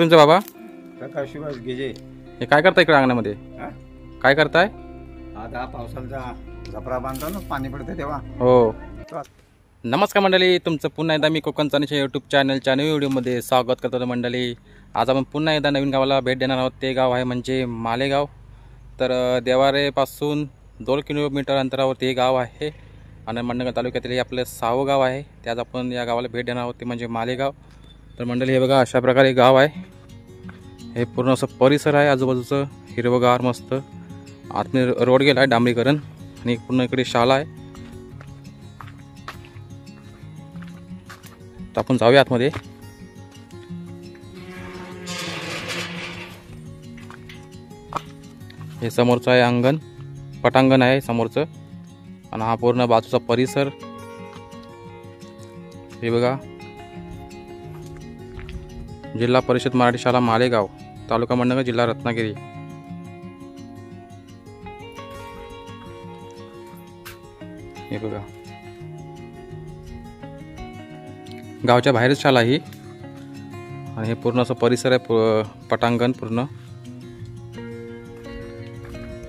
तुमचं बाबा? प्रकाश शिवाज गेजे. हे काय करताय इकडे अंगणामध्ये? काय करताय? आता पावसाचा झपरा बांधतो ना, पाणी पडते तेव्हा. हो. नमस्कार मंडळी, तुमचं पुन्हा एकदा मी कोकणचा निश्चय यूट्यूब चॅनलच्या नवीन व्हिडिओमध्ये स्वागत करतो. मंडळी, आज आपण पुन्हा एकदा नवीन गावाला भेट देणार आहोत. ते गाव आहे म्हणजे मालेगाव. तर देवारेपासून 2 किलोमीटर अंतरावरती हे गाव आहे आणि मंडणगड तालुक्यातील हे आपलं 6वं गाव आहे. त्यात आपण या गावाला भेट देणार आहोत, ते म्हणजे मालेगाव. तर मंडळी, हे बघा अशा प्रकारे गाव आहे. हे पूर्ण असं परिसर आहे, आजूबाजूचं हिरवगार मस्त. आतमध्ये रोड गेला आहे डांबरीकरण आणि पूर्ण इकडे शाळा आहे. तर आपण जाऊया आतमध्ये. हे समोरचं आहे अंगण, पटांगण आहे समोरचं, आणि हा पूर्ण बाजूचा परिसर. हे बघा, जिल्हा परिषद मराठी शाळा मालेगाव, तालुका मंडणगड, जिल्हा रत्नागिरी. हे बघा, गावच्या बाहेरच शाळा ही, आणि हे पूर्ण असं परिसर आहे, पटांगण पूर्ण.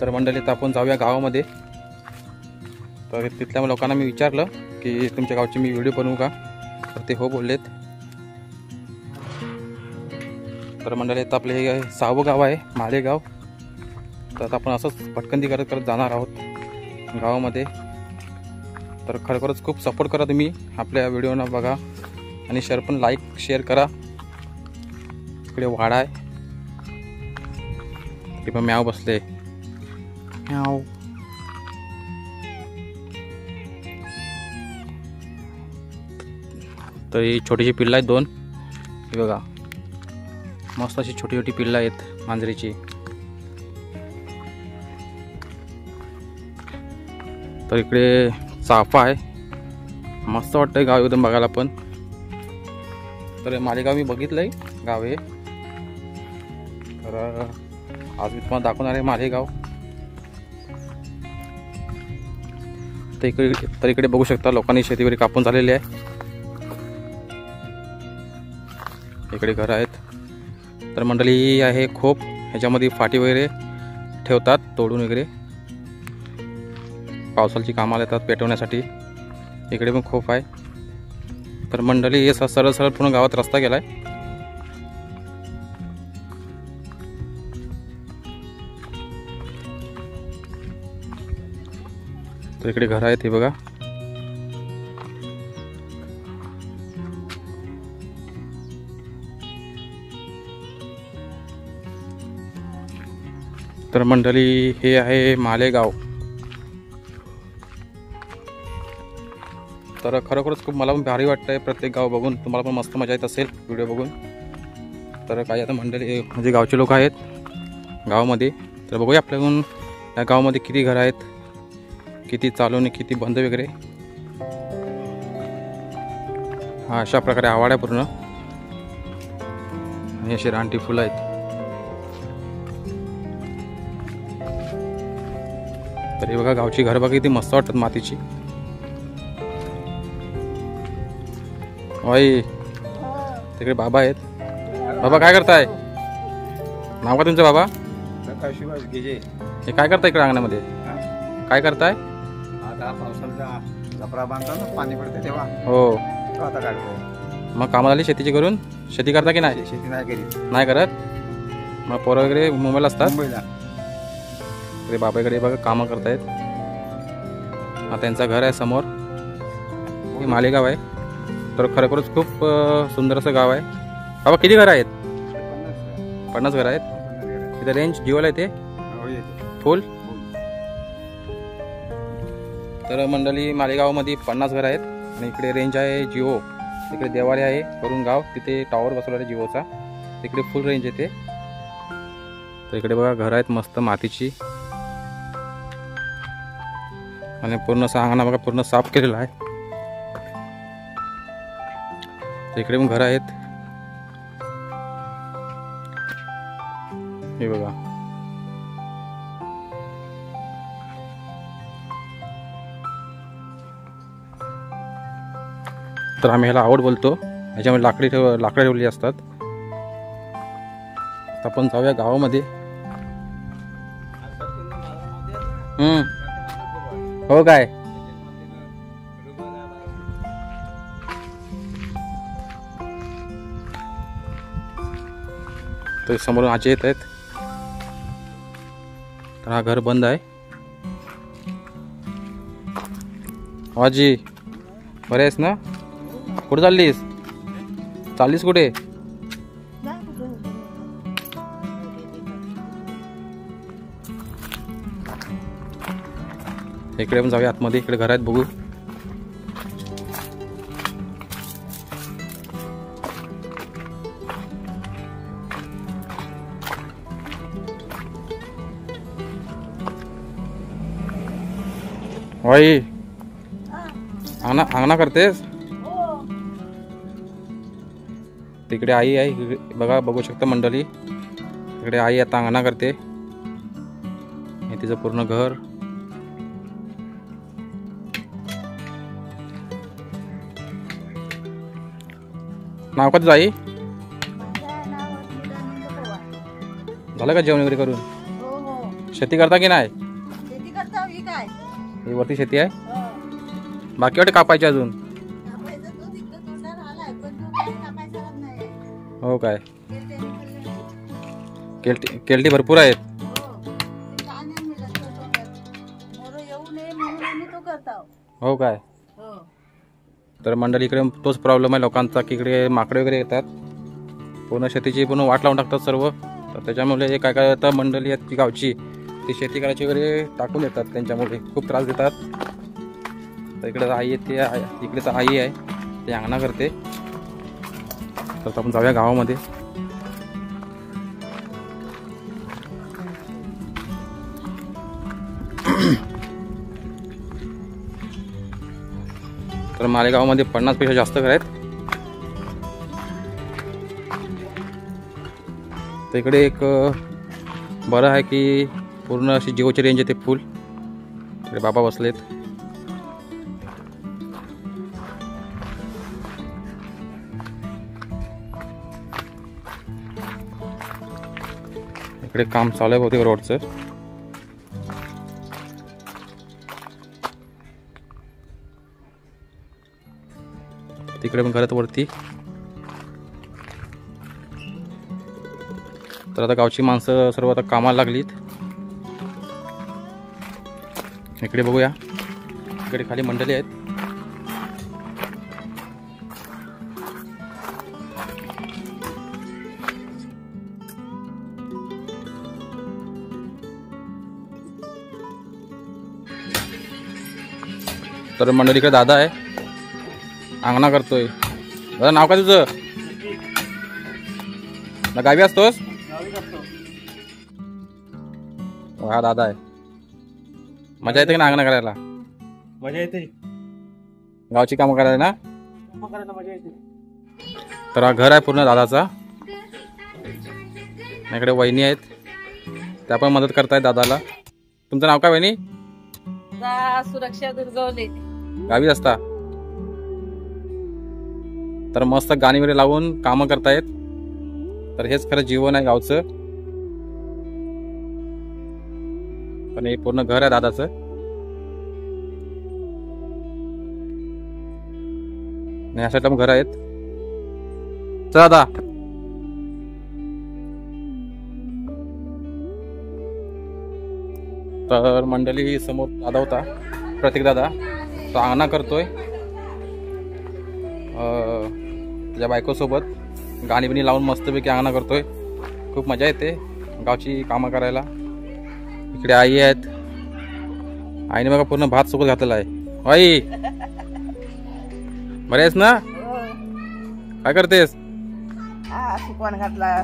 तर मंडळी, तर आपण जाऊया गावामध्ये. तर तिथल्या लोकांना मी विचारलं की तुमच्या गावची मी व्हिडिओ बनवू का, तर ते हो बोललेत. तर मंडळी, आता आपले हे 6वं गाव आहे मालेगाव. तर आता आपण असंच भटकंती करत करत जाणार आहोत गावामध्ये. तर खरोखरच खूप सपोर्ट करा तुम्ही आपल्या व्हिडिओना, बघा आणि लाईक शेअर करा. इकडे वाडा आहे, ते पण म्याव बसले. म्याव. तर ही छोटीशी पिल्लं आहेत 2. हे बघा, मस्त अशी छोटी छोटी पिल्लं आहेत मांजरीची. तर इकडे चाफा आहे, मस्त वाटतंय गाव एकदम बघायला पण. तर मालेगाव मी बघितलंय गाव हे. तर आज मी तुम्हाला दाखवणार आहे मालेगाव. तर इकडे बघू शकता, लोकांनी शेती वगैरे कापून झालेली आहे. इकडे घर आहेत. तर मंडळी आहे खोप, ह्याच्यामध्ये फाटी वगैरे ठेवतात तोडून वगैरे, पावसाची कामाला येतात पेटवण्यासाठी. इकडे पण खोप आहे. तर मंडळी, हे सरळ सरळ पूर्ण गावात रस्ता गेलाय. तर इकडे घर आहेत, हे बघा. तर मंडळी, हे आहे मालेगाव. तर खरोखरच खूप मला पण भारी वाटतंय प्रत्येक गाव बघून. तुम्हाला पण मस्त मजा येत असेल व्हिडिओ बघून. तर काही आता मंडळी म्हणजे गावचे लोक आहेत गावामध्ये. तर बघूया आपल्याकडून या गावामध्ये किती घरं आहेत, किती चालू आणि किती बंद वगैरे. हा अशा प्रकारे आवाड आहे पूर्ण, आणि अशी रानटी फुलं आहेत. तर हे बघा, गावची घर बघा किती मस्त वाटतात, मातीची. वाई, तिकडे बाबा आहेत. बाबा काय करताय? नाव का तुमचं बाबा? प्रकाश शिवाज गेजे. हे काय करताय इकडे अंगणामध्ये? काय करताय? आता पावसाचा झपरा बांधतो ना, पाणी पडते तेव्हा. हो. आता काढतो. मग कामाला आली शेतीची करून? शेती करता की नाही? शेती नाही करीत. नाही करत? मग पोरं वगैरे मुंबईला असतात? मुंबईला. इकडे बाबाकडे बघा कामं करतायत. हा त्यांचं घर आहे समोर. हे मालेगाव आहे. तर खरोखरच खूप सुंदर असं गाव आहे. बाबा किती घरं आहेत? 50 घरं आहेत. इथे रेंज जिओला येते फुल. तर मंडळी, मालेगावमध्ये 50 घरं आहेत आणि इकडे रेंज आहे जिओ. इकडे देवारे आहे वरून गाव, तिथे टॉवर बसवला आहे जिओचा. तिकडे फुल रेंज येते. तर इकडे बघा घरं आहेत मस्त मातीची, आणि पूर्ण असं अंगणा बघा पूर्ण साफ केलेला आहे. तर इकडे पण घरं आहेत, हे बघा. तर आम्ही ह्याला आवड बोलतो. ह्याच्यामध्ये लाकडं ठेवली असतात. आता आपण जाऊया गावामध्ये. हो काय. तर समोरून आजी येत आहेत. तर हा घर बंद आहे. आजी बरे आहेस ना? कुठे चाललीस कुठे? इकडे पण जाऊया आतमध्ये. इकडे घर आहेत बघू. वाई अंगणा करतेस? तिकडे आई आहे बघा, बघू शकता मंडळी. तिकडे आई आता अंगणा करते. हे तिचं पूर्ण घर. नाव का तुझं आई? झालं का जेवण वगैरे करून? शेती करता की नाही? ही वरती शेती आहे. बाकी वाटे कापायचे अजून? हो काय. केलटी भरपूर आहेत. हो काय. तर मंडळी इकडे तोच प्रॉब्लेम आहे लोकांचा की इकडे माकडे वगैरे येतात. पूर्ण शेतीची पूर्ण वाट लावून टाकतात सर्व. तर त्याच्यामुळे काय काय येतं मंडळी आहेत ती गावची, ती शेती करायची वगैरे टाकून येतात. त्यांच्यामुळे खूप त्रास देतात. तर इकडे आई येते, इकडे तर आई आहे ती अंगणा करते. तर आपण जाऊया गावामध्ये. तर मालेगावमध्ये 50 पेक्षा जास्त घर आहेत. तर इकडे एक बरं आहे की पूर्ण अशी जिओची रेंज येते फुल. इकडे बाबा बसलेत. इकडे काम चालू आहे बहुतेक रोडचं. तिकडे पण घरात वरती. तर आता गावची माणसं सर्व आता कामाला लागलीत. इकडे बघूया, इकडे खाली मंडळी आहेत. तर मंडळीकडे दादा आहे, अंगणा करतोय. दादा नाव काय तुझं? ना गावी असतोस? हा दादा आहे. मजा येते की ना अंगणा करायला? मजा येते. गावची कामं करायला ना? मजा येते. तर हा घर आहे पूर्ण दादाचा. इकडे वहिनी आहेत, त्या पण मदत करतायत दादाला. तुमचं नाव काय वहिनी? सुरक्षा दुर्गवले. गावीच असता? तर मस्त गाणी वगैरे लावून कामं करतायत. तर हेच खरं जीवन आहे गावचं. पण हे पूर्ण घर आहे दादाचं. या साईडला पण घर आहेत. चला दादा. तर मंडळी समोर दादा होता, प्रतीक दादा. तो अंगणा करतोय त्याच्या बायकोसोबत. गाणी बिणी लावून मस्तपैकी अंगणा करतोय. खूप मजा येते गावची कामं करायला. इकडे आई आहेत. आईने बघा पूर्ण भात सुकत घातलेला आहे. आई बरे आहेस ना? काय करतेस? सुकवण घातला.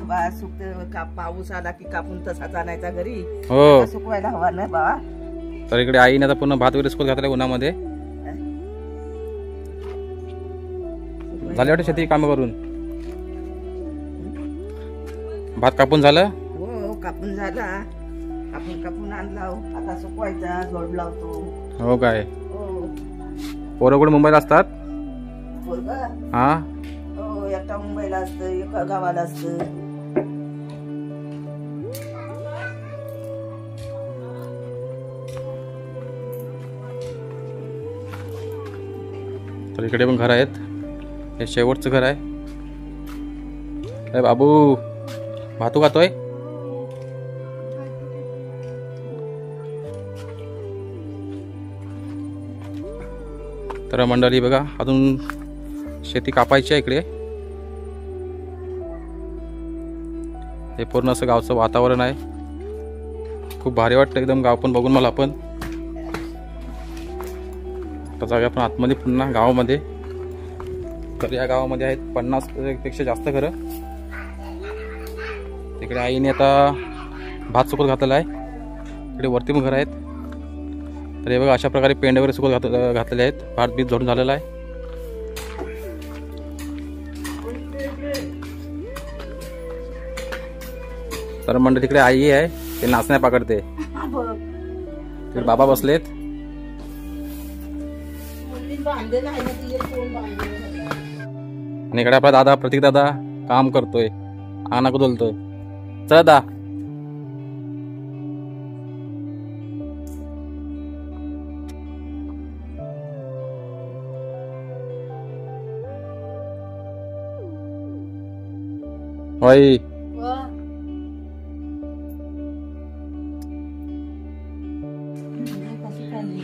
पाऊस आला की कापून तसाच आणायचा घरी. हो, सुकवायला हवा नाही बाबा. तर इकडे आईने आता पूर्ण भात वगैरे सुकत घातलाय उन्हामध्ये. झाले वाटतं शेती कामं करून? भात कापून झालं? हो, कापून झाला. आपण कापून आणला. आता सुकवायचा, जोड लावतो. हो काय. हो. पोरं कुठे मुंबईला असतात? पोरगं? हा. हो, एकटा मुंबईला असतं, एका गावाला असतं. तर इकडे पण घर आहेत. हे शेवटचं घर आहे. अरे बाबू भातू खातोय. तर मंडळी बघा अजून शेती कापायची आहे इकडे. हे पूर्ण असं गावचं वातावरण आहे. खूप भारी वाटतं एकदम गाव पण बघून मला पण. आता जाऊया आपण आतमध्ये पुन्हा गावामध्ये. तर या गावामध्ये आहेत 50 पेक्षा जास्त घरं. तिकडे आईने आता भात सुकत घातलेला आहे. इकडे वरती पण घरं आहेत. तर हे बघा अशा प्रकारे पेंड वगैरे सुकत घातलेले आहेत. भात बीत झोडून झालेला आहे. तर मंडळी तिकडे आई आहे. ते नाचण्या पकडते. तिकडे बाबा बसलेत. आणि इकडे आपला दादा प्रतीक दादा काम करतोय. अंगणा कुदलतोय. चला दा. होय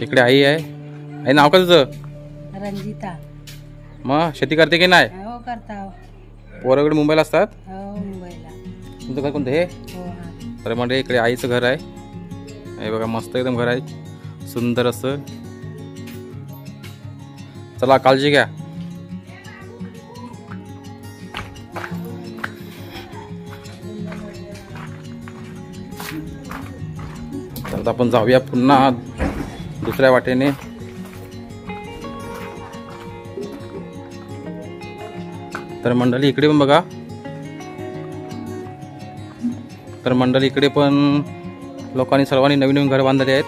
इकडे आई आहे. आई नाव का तुझं? रंजिता. मग शेती करते की नाही? हो करता. पोराकडे मुंबईला असतात. हो मुंबईला. तुमचं घर कोणतं हे? हो हा. तर म्हणजे इकडे आईचं घर आहे. हे बघा मस्त एकदम घर आहे. सुंदर असं. चला काळजी घ्या. तर आपण जाऊया पुन्हा दुसऱ्या वाटेने. तर मंडळी इकडे पण बघा. तर मंडळी इकडे पण लोकांनी सर्वांनी नवीन नवीन घर बांधलेले आहेत.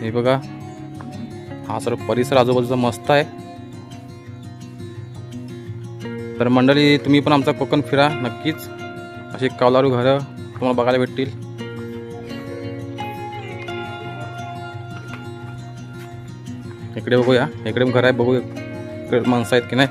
हे बघा हा सर्व परिसर आजूबाजूचा मस्त आहे. तर मंडळी तुम्ही पण आमचा कोकण फिरा नक्कीच. अशी कौलारू घरं तुम्हाला बघायला भेटतील. इकडे बघूया. इकडे पण घर आहे. बघू इकडे माणसं आहेत की नाही.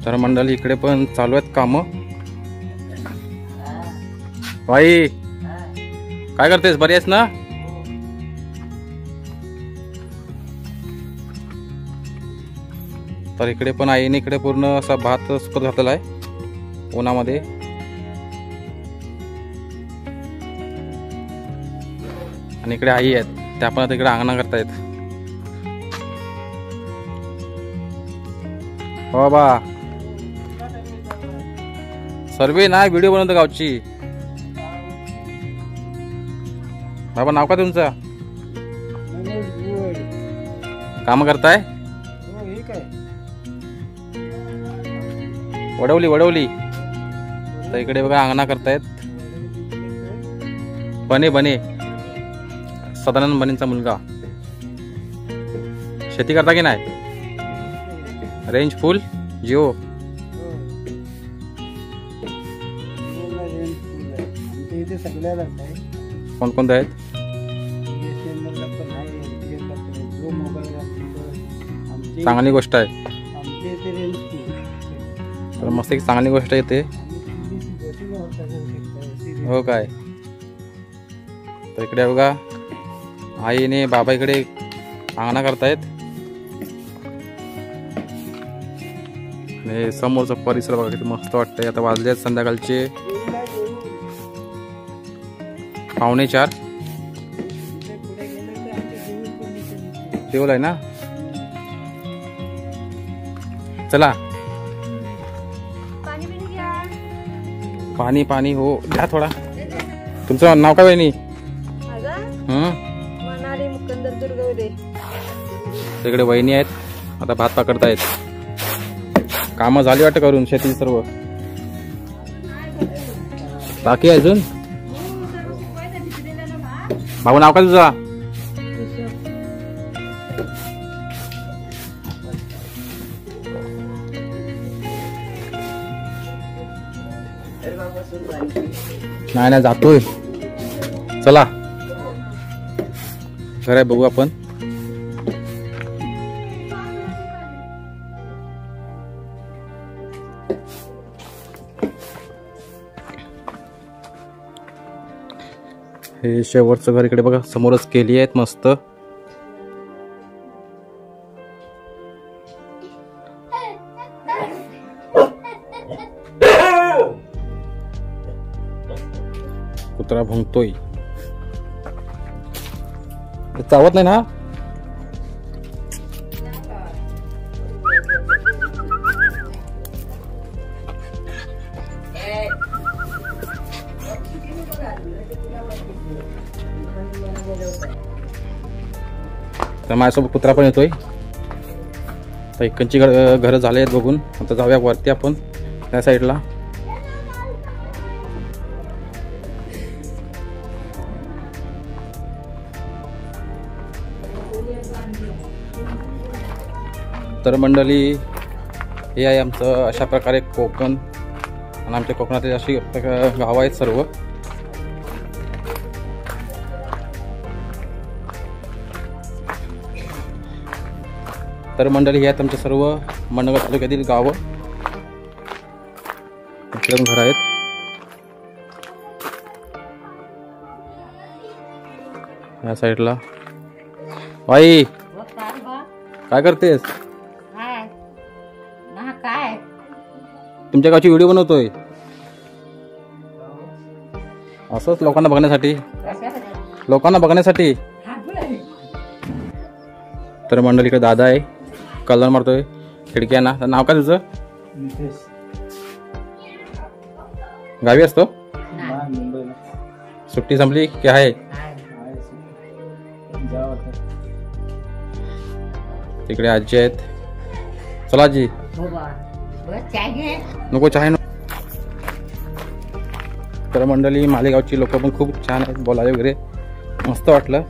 तर मंडळी इकडे पण चालू आहेत कामं. भाई काय करतेस? बरी आहेस ना? तर इकडे पण आईने इकडे पूर्ण असा भात सुकत घातलेला आहे उन्हामध्ये. आणि इकडे आई आहेत. त्या पण इकडे अंगणा करतायत. हो बा सर्वे नाही व्हिडिओ बनवतो गावची. बाबा नाव का तुमचं? काम करताय? वडवली वडवली. तर इकडे बघा अंगणा करतायत. बने बने सदानंद बनेंचा मुलगा. शेती करता की नाही? रेंज फुल जिओ. कोणकोणते आहेत? चांगली गोष्ट आहे. तर मस्त एक चांगली गोष्ट येते. हो काय. तर इकडे बघा आईने बाबा इकडे अंगणा करतायत. आणि समोरचा परिसर बघा किती मस्त वाटतंय. आता वाजले आहेत संध्याकाळचे 3:45. देऊळ आहे ना. चला पाणी पाणी हो घ्या थोडा. तुमचं नाव काय बहिणी? तिकडे वहिनी आहेत. आता भात पकडतायत. कामं झाली वाटतं करून शेती सर्व. बाकी अजून? भाऊ नाव काय तुझा? नाही नाही जातोय. चला घर आहे बघू आपण. हे शेवटचं घर इकडे बघा, समोरच केली आहेत मस्त. कुत्रा भुंकतोय. चावत नाही ना. तर माझ्यासोबत कुत्रा पण येतोय. तर इकडची घरं झाले आहेत बघून. आता जाऊया वरती आपण त्या साईडला. तर मंडळी हे आहे आमचं अशा प्रकारे कोकण. आणि आमच्या कोकणातील अशी गावं आहेत सर्व. तर मंडळी हे आहेत आमच्या सर्व मंडणगड तालुक्यातील गावं. इकडे घर आहेत. या साईडला. बाई काय करतेस? काय तुमच्या गावची व्हिडिओ बनवतोय असंच लोकांना बघण्यासाठी. तर मंडळी इकडे दादा आहे, कलर मारतोय खिडक्यांना. तर नाव काय तुझं? गावी असतो? सुट्टी संपली की आहे? तिकडे आजी आहेत. चला आजी. नको चहा नको. तर मंडळी मालेगावची लोक पण खूप छान आहेत, बोलायला वगैरे मस्त वाटलं.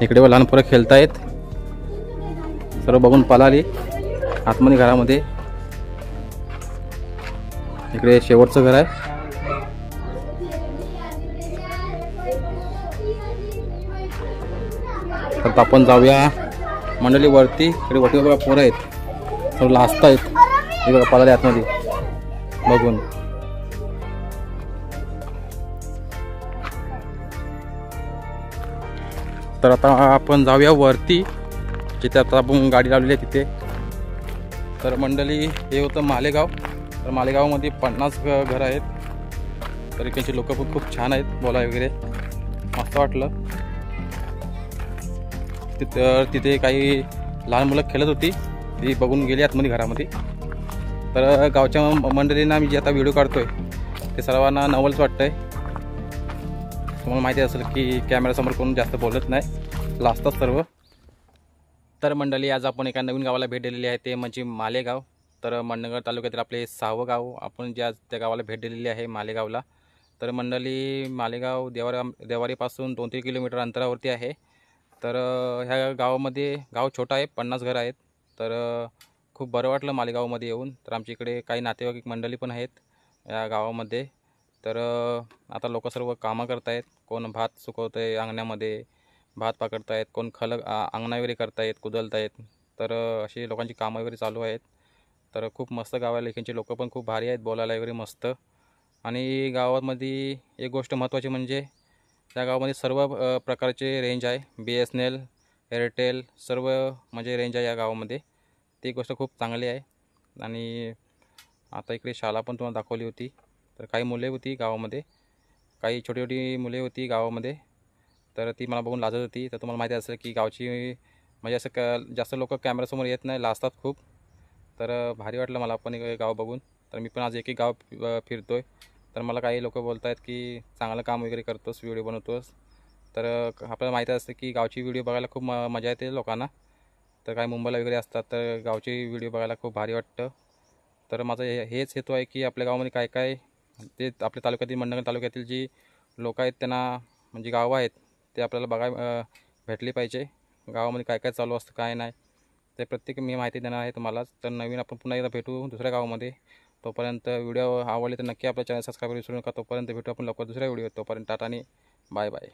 इकडे लहान पोरं खेळतायत. सर्व बघून पळाली आतमध्ये घरामध्ये. इकडे शेवटचं घर आहे. तर आपण जाऊया मंडळी वरती. इकडे वरती बघा पोरं आहेत, सर्व लाजत आहेत. हे बघा पळाले आतमध्ये बघून. तर आता आपण जाऊया वरती, जिथे आता आपण गाडी लावलेली आहे तिथे. तर मंडळी हे होतं मालेगाव. तर मालेगावमध्ये 50 घरं आहेत. तर इकडचे लोक पण खूप छान आहेत, बोलायला वगैरे मस्त वाटलं. तिथे काही लहान मुलं खेळत होती, ती बघून गेली आतमध्ये घरामध्ये. तर गावच्या मंडळींना मी जे आता व्हिडिओ काढतोय ते सर्वांना नवलच वाटतंय. तुम्हाला माहिती असेल की कॅमेरासमोर कोण जास्त बोलत नाही, लाजतात सर्व. तर मंडळी आज आपण एका नवीन गावाला भेट दिलेली आहे, ते म्हणजे मालेगाव. तर मंडणगड तालुक्यातील आपले 6वं गाव आपण जे आज त्या गावाला भेट दिलेली आहे, मालेगावला. तर मंडळी मालेगाव देवारीपासून 2-3 किलोमीटर अंतरावरती आहे. तर ह्या गावामध्ये, गाव छोटा आहे, 50 घरं आहेत. तर खूप बरं वाटलं मालेगावमध्ये येऊन. तर आमच्या इकडे काही नातेवाईक मंडळी पण आहेत या गावामध्ये. तर आता लोक सर्व कामं करत आहेत. कोण भात सुकवतं आहे अंगण्यामध्ये, भात पकडत आहेत, कोण अंगणा वगैरे करत आहेत, कुदलत आहेत. तर अशी लोकांची कामं वगैरे चालू आहेत. तर खूप मस्त गाव आहे. इकडचे लोक पण खूप भारी आहेत, बोलायला वगैरे मस्त. आणि गावामध्ये एक गोष्ट महत्त्वाची म्हणजे त्या गावामध्ये सर्व प्रकारचे रेंज आहे. BSNL, एअरटेल सर्व म्हणजे रेंज आहे या गावामध्ये. ती गोष्ट खूप चांगली आहे. आणि आता इकडे शाळा पण तुम्हाला दाखवली होती. तर काही मुले होती गावामध्ये, काही छोटी छोटी मुले होती गावामध्ये. तर ती मला बघून लाजत होती. तर तुम्हाला माहिती असेल की गावची म्हणजे असं जास्त लोक कॅमेरासमोर येत नाही, लाजतात खूप. तर भारी वाटलं मला पण गाव बघून. तर मी पण आज एक गाव फिरतो आहे. तर मला काही लोक बोलत आहेत की चांगलं काम वगैरे करतोस, व्हिडिओ बनवतोस. तर आपल्याला माहिती असतं की गावची व्हिडिओ बघायला खूप मजा येते लोकांना. तर काही मुंबईला वगैरे असतात, तर गावची व्हिडिओ बघायला खूप भारी वाटतं. तर माझं हेच हेतू आहे की आपल्या गावामध्ये काय काय ते आपल्या तालुक्यातील, मंडणगड तालुक्यातील जी लोक आहेत त्यांना म्हणजे गावं आहेत ते आपल्याला भेटली पाहिजे. गावामध्ये काय काय चालू असतं काय नाही ते प्रत्येक मी माहिती देणार आहे तुम्हाला. तर नवीन आपण पुन्हा एकदा भेटू दुसऱ्या गावामध्ये. तोपर्यंत व्हिडिओ आवडले तर नक्की आपल्या चॅनल सबस्क्राईब करू विसरू नका. तोपर्यंत भेटू आपण लवकर दुसऱ्या व्हिडिओ. तोपर्यंत टाटा आणि बाय बाय.